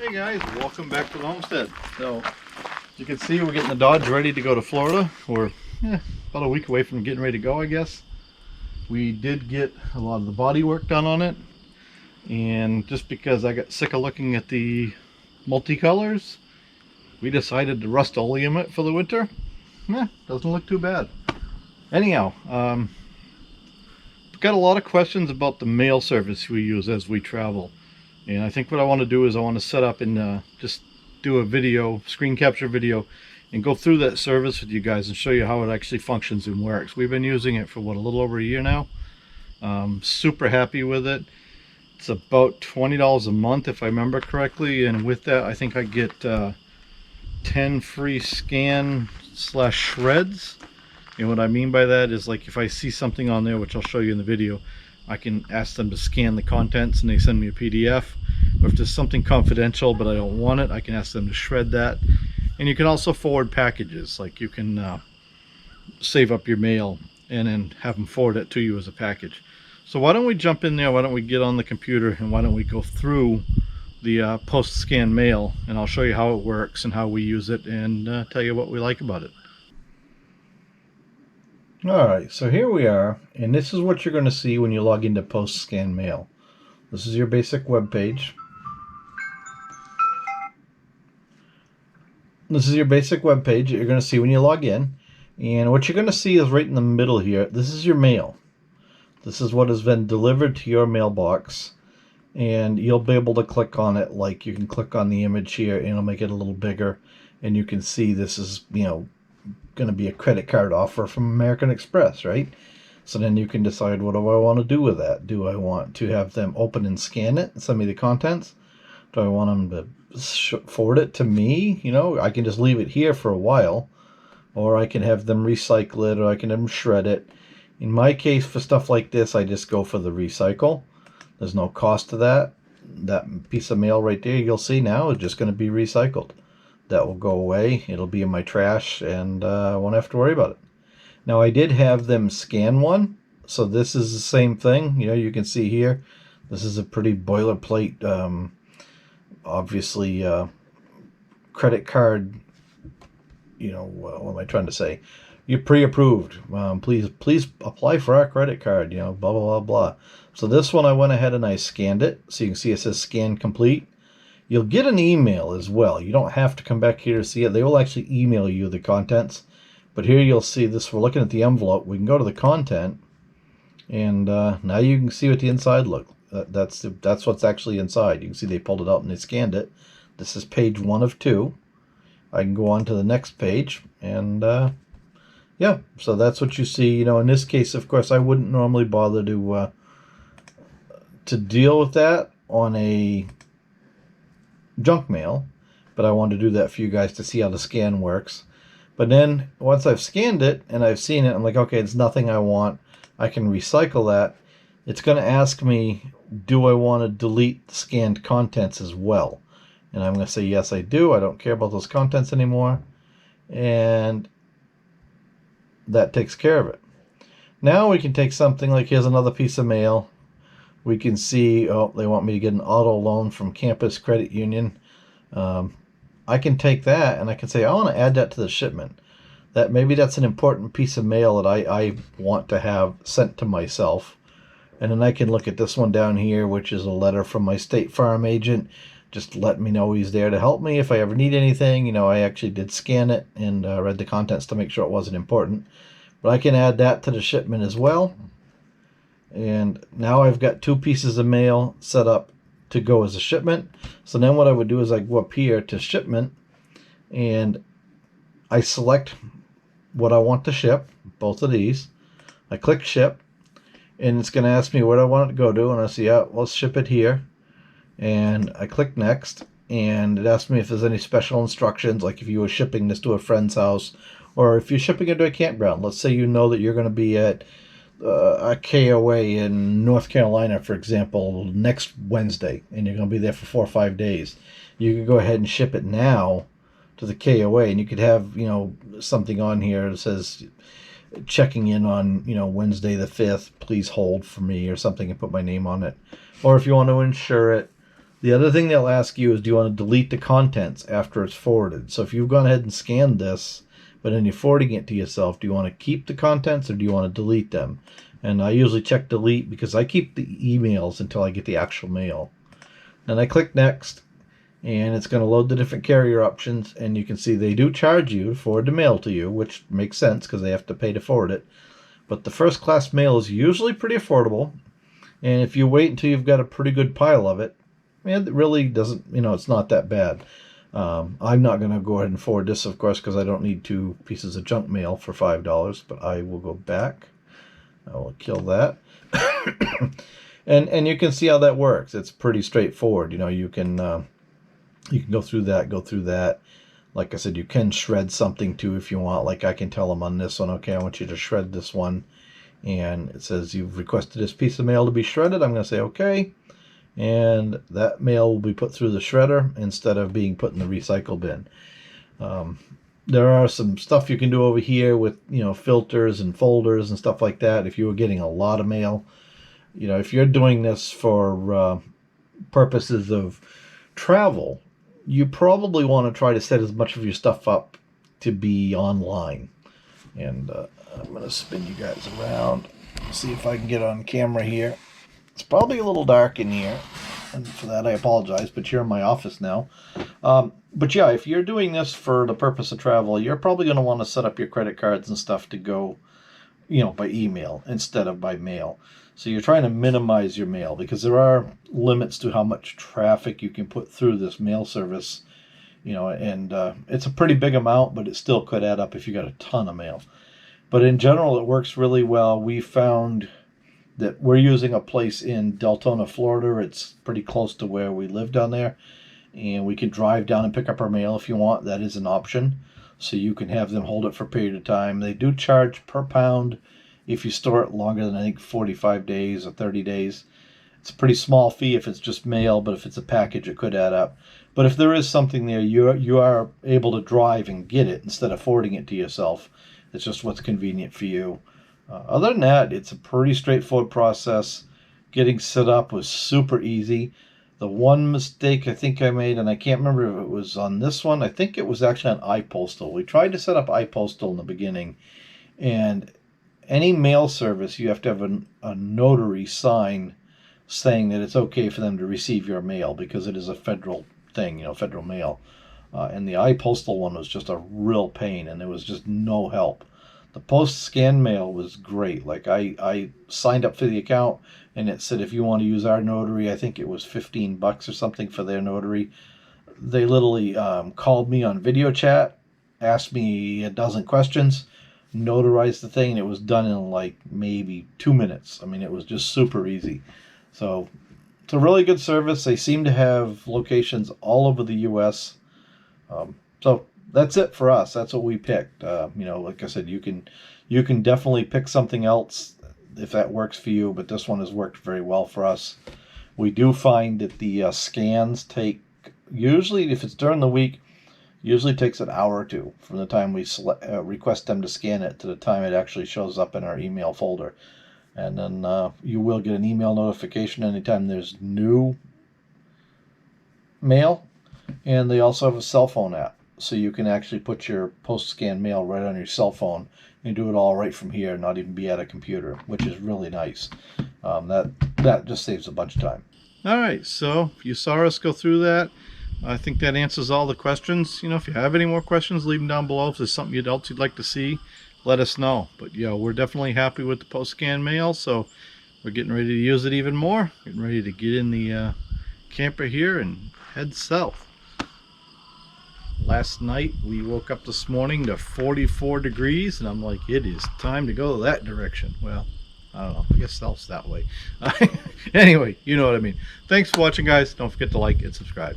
Hey guys, welcome back to the homestead. So you can see we're getting the Dodge ready to go to Florida. We're about a week away from getting ready to go, I guess. We did get a lot of the body work done on it, and just because I got sick of looking at the multicolors, we decided to Rust-Oleum it for the winter. Doesn't look too bad. Anyhow, got a lot of questions about the mail service we use as we travel. And I think what I want to do is I want to set up and just do a video, screen capture video, and go through that service with you guys and show you how it actually functions and works. We've been using it for what, a little over a year now. Super happy with it. It's about $20 a month if I remember correctly, and with that I think I get 10 free scan/shreds. And what I mean by that is, like, if I see something on there, which I'll show you in the video, I can ask them to scan the contents and they send me a PDF. Or if there's something confidential but I don't want it, I can ask them to shred that. And you can also forward packages. Like, you can save up your mail and then have them forward it to you as a package. So why don't we jump in there, why don't we get on the computer, and why don't we go through the post-scan mail, and I'll show you how it works and how we use it, and tell you what we like about it. Alright, so here we are, and this is what you're going to see when you log into post-scan mail. This is your basic web page. This is your basic web page that you're going to see when you log in. And what you're going to see is right in the middle here, this is your mail. This is what has been delivered to your mailbox. And you'll be able to click on it, like you can click on the image here and it'll make it a little bigger. And you can see this is, going to be a credit card offer from American Express, right? So then you can decide, what do I want to do with that? Do I want to have them open and scan it and send me the contents? Do I want them to forward it to me? I can just leave it here for a while, or I can have them recycle it, or I can have them shred it. In my case, for stuff like this, I just go for the recycle. There's no cost to that. That piece of mail right there, you'll see now, is just going to be recycled. That will go away. It'll be in my trash, and I won't have to worry about it. Now, I did have them scan one, so this is the same thing. You can see here, this is a pretty boilerplate, obviously, credit card. What am I trying to say? You're pre-approved. Please apply for our credit card. Blah blah blah blah. So this one, I went ahead and I scanned it, so you can see it says scan complete. You'll get an email as well. You don't have to come back here to see it. They will actually email you the contents. But here you'll see this. We're looking at the envelope. We can go to the content, and now you can see what the inside looks. That's what's actually inside. You can see they pulled it out and they scanned it. This is page 1 of 2. I can go on to the next page, and yeah. So that's what you see. In this case, of course, I wouldn't normally bother to deal with that on a junk mail, but I wanted to do that for you guys to see how the scan works. But then once I've scanned it and I've seen it, I'm like, okay, it's nothing I want. I can recycle that. It's going to ask me, do I want to delete the scanned contents as well? And I'm going to say, yes, I do. I don't care about those contents anymore. And that takes care of it. Now we can take something like, here's another piece of mail. We can see, oh, they want me to get an auto loan from Campus Credit Union. I can take that and I can say, I want to add that to the shipment. Maybe that's an important piece of mail that I want to have sent to myself. And then I can look at this one down here, which is a letter from my State Farm agent. Just let me know he's there to help me if I ever need anything. I actually did scan it and read the contents to make sure it wasn't important. But I can add that to the shipment as well. And now I've got 2 pieces of mail set up to go as a shipment. So then what I would do is I go up here to shipment, and I select what I want to ship, both of these. I click ship, and it's going to ask me where I want it to go to, and I say, yeah, let's ship it here. And I click next, and it asks me if there's any special instructions, like if you were shipping this to a friend's house, or if you're shipping it to a campground. Let's say you know that you're going to be at a KOA in North Carolina, for example, next Wednesday, and you're going to be there for 4 or 5 days. You can go ahead and ship it now to the KOA, and you could have, something on here that says checking in on, Wednesday the 5th, please hold for me, or something, and put my name on it. Or if you want to insure it, The other thing they'll ask you is, do you want to delete the contents after it's forwarded? So if you've gone ahead and scanned this, but then you're forwarding it to yourself, do you want to keep the contents or do you want to delete them? And I usually check delete because I keep the emails until I get the actual mail. Then I click next, and it's going to load the different carrier options, and you can see they do charge you to forward the mail to you, which makes sense because they have to pay to forward it. But the first class mail is usually pretty affordable, and if you wait until you've got a pretty good pile of it, it really doesn't, it's not that bad. I'm not going to go ahead and forward this, of course, because I don't need 2 pieces of junk mail for $5, but I will go back. I will kill that. and you can see how that works. It's pretty straightforward. You can go through that. Like I said, you can shred something too if you want. Like I can tell them on this one, okay, I want you to shred this one. And it says you've requested this piece of mail to be shredded. I'm going to say okay. And that mail will be put through the shredder instead of being put in the recycle bin. There are some stuff you can do over here with, filters and folders and stuff like that. If you were getting a lot of mail, if you're doing this for purposes of travel, you probably want to try to set as much of your stuff up to be online. And I'm going to spin you guys around, see if I can get on camera here. It's probably a little dark in here, and for that I apologize, but you're in my office now. But yeah, if you're doing this for the purpose of travel, you're probably going to want to set up your credit cards and stuff to go, by email instead of by mail. So you're trying to minimize your mail because there are limits to how much traffic you can put through this mail service, and it's a pretty big amount, but it still could add up if you got a ton of mail. But in general, it works really well. We found that we're using a place in Deltona, Florida. It's pretty close to where we live down there, and we can drive down and pick up our mail if you want. That is an option, so you can have them hold it for a period of time. They do charge per pound if you store it longer than, I think, 45 days or 30 days. It's a pretty small fee if it's just mail, but if it's a package, it could add up. But if there is something there, you are able to drive and get it instead of forwarding it to yourself. It's just what's convenient for you. Other than that, it's a pretty straightforward process. Getting set up was super easy. The one mistake I think I made, and I can't remember if it was on this one, I think it was actually on iPostal. We tried to set up iPostal in the beginning, and any mail service, you have to have a notary sign saying that it's okay for them to receive your mail because it is a federal thing, federal mail. And the iPostal one was just a real pain, and there was just no help. The post-scan mail was great. Like I signed up for the account, and it said if you want to use our notary, I think it was $15 or something for their notary. They literally called me on video chat, asked me a dozen questions, notarized the thing, and it was done in like maybe 2 minutes. I mean, it was just super easy. So it's a really good service. They seem to have locations all over the U.S. So that's it for us. That's what we picked. Like I said, you can definitely pick something else if that works for you, but this one has worked very well for us. We do find that the scans take, usually if it's during the week, usually takes an hour or two from the time we request them to scan it to the time it actually shows up in our email folder. And then you will get an email notification anytime there's new mail. And they also have a cell phone app, so you can actually put your post-scan mail right on your cell phone and do it all right from here, not even be at a computer, which is really nice. That just saves a bunch of time. All right, so you saw us go through that. I think that answers all the questions. If you have any more questions, leave them down below. If there's something else you'd like to see, let us know. But we're definitely happy with the post-scan mail, so we're getting ready to use it even more. Getting ready to get in the camper here and head south. Last night we woke up this morning to 44 degrees, and I'm like, it is time to go that direction. Well, I don't know, I guess south's that way. Anyway, you know what I mean. Thanks for watching, guys. Don't forget to like and subscribe.